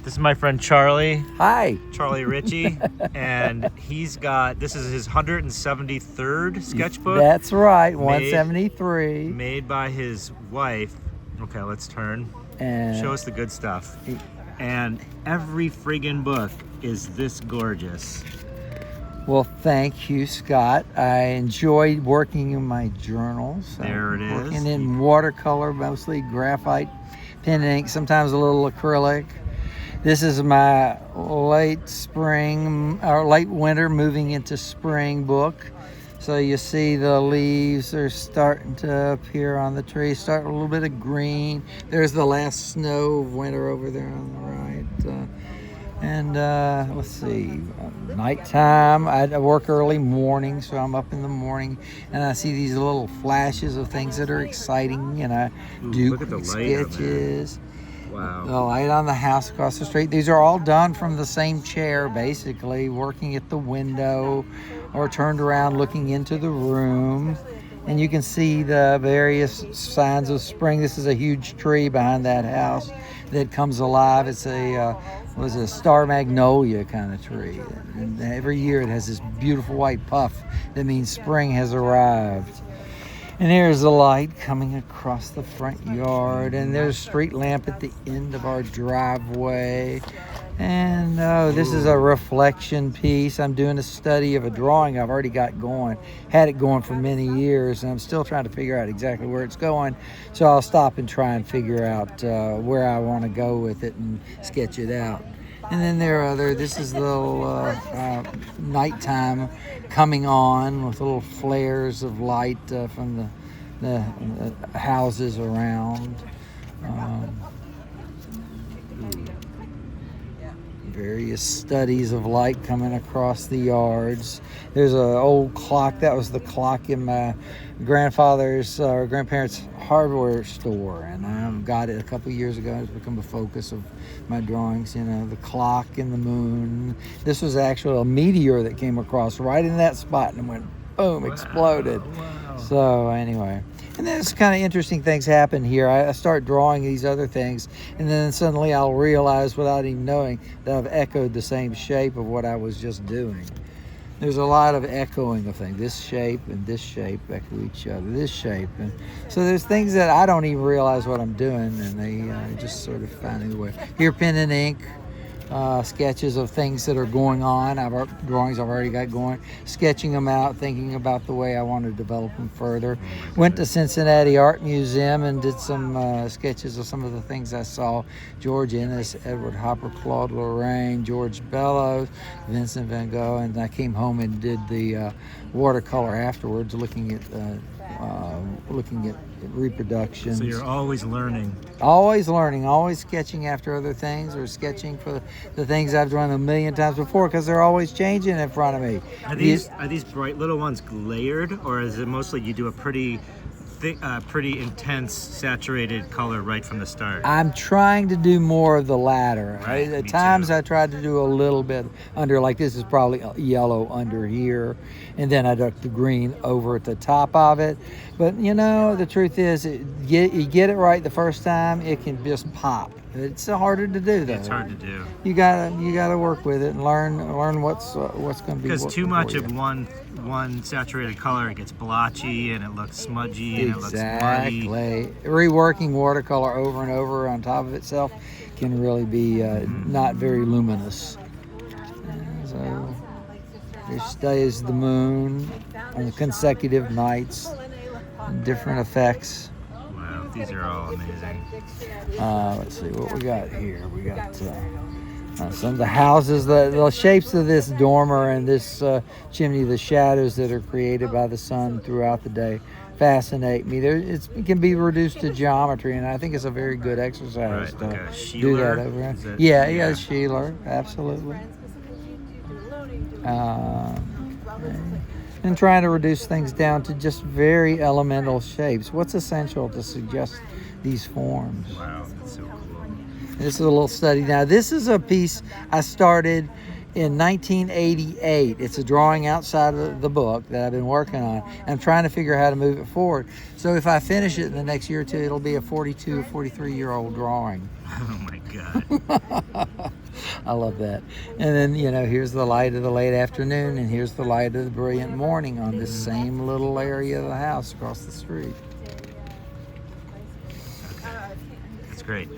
This is my friend Charlie. Hi. Charlie Ritchie. And he's got, this is his 173rd sketchbook. That's right, 173. Made by his wife. Okay, let's turn. And show us the good stuff. And every friggin' book is this gorgeous. Well, thank you, Scott. I enjoy working in my journals. There it is. Working in watercolor, mostly graphite, pen and ink, sometimes a little acrylic. This is my late spring or late winter moving into spring book. So you see the leaves are starting to appear on the tree, starting a little bit of green. There's the last snow of winter over there on the right. Let's see, nighttime, I work early morning, so I'm up in the morning and I see these little flashes of things that are exciting, and I do sketches. Wow. The light on the house across the street. These are all done from the same chair, basically, working at the window or turned around looking into the room. And you can see the various signs of spring. This is a huge tree behind that house that comes alive. It's a star magnolia kind of tree. And every year it has this beautiful white puff that means spring has arrived. And here's the light coming across the front yard, and there's a street lamp at the end of our driveway. And this is a reflection piece. I'm doing a study of a drawing I've already got going. Had it going for many years, and I'm still trying to figure out exactly where it's going. So I'll stop and try and figure out where I want to go with it and sketch it out. And then this is the little nighttime coming on with little flares of light from the houses around. Various studies of light coming across the yards. There's an old clock. That was the clock in my grandfather's or grandparents' hardware store, and I got it a couple of years ago. It's become a focus of my drawings. You know, the clock and the moon. This was actually a meteor that came across right in that spot and went boom, exploded. Wow. So anyway. And then it's kind of interesting things happen here. I start drawing these other things, and then suddenly I'll realize without even knowing that I've echoed the same shape of what I was just doing. There's a lot of echoing of things. This shape and this shape echo each other, this shape. And so there's things that I don't even realize what I'm doing, and they just sort of find their way. Here, pen and ink. Sketches of things that are going on. Drawings I've already got going, sketching them out, thinking about the way I want to develop them further. Went to Cincinnati Art Museum and did some sketches of some of the things I saw. George Ennis, Edward Hopper, Claude Lorraine, George Bellows, Vincent van Gogh, and I came home and did the watercolor afterwards, looking at reproductions. So you're always learning. Always learning, always sketching after other things, or sketching for the things I've drawn a million times before, because they're always changing in front of me. Are these bright little ones layered, or is it mostly you do a pretty intense saturated color right from the start? I'm trying to do more of the latter. Right, At times I tried to do a little bit under, like this is probably yellow under here, and then I duck the green over at the top of it. But you know, the truth is, you get it right the first time, it can just pop. It's harder to do though. It's hard to do. You gotta work with it and learn what's going to be. Because too much of one saturated color, it gets blotchy and it looks smudgy and it looks muddy. Reworking watercolor over and over on top of itself can really be not very luminous. And so there stays the moon on the consecutive nights, and different effects. Wow, these are all amazing. Let's see what we got here. We got some of the houses, the shapes of this dormer and this chimney, the shadows that are created by the sun throughout the day fascinate me. It can be reduced to geometry, and I think it's a very good exercise to Like a do that Sheeler? over. Yeah, Sheeler, absolutely. And trying to reduce things down to just very elemental shapes. What's essential to suggest these forms? Wow, that's so cool. This is a little study. Now, this is a piece I started in 1988. It's a drawing outside of the book that I've been working on. I'm trying to figure out how to move it forward. So if I finish it in the next year or two, it'll be a 42, 43-year-old drawing. Oh my God. I love that. And then, here's the light of the late afternoon, and here's the light of the brilliant morning on this same little area of the house across the street. That's great.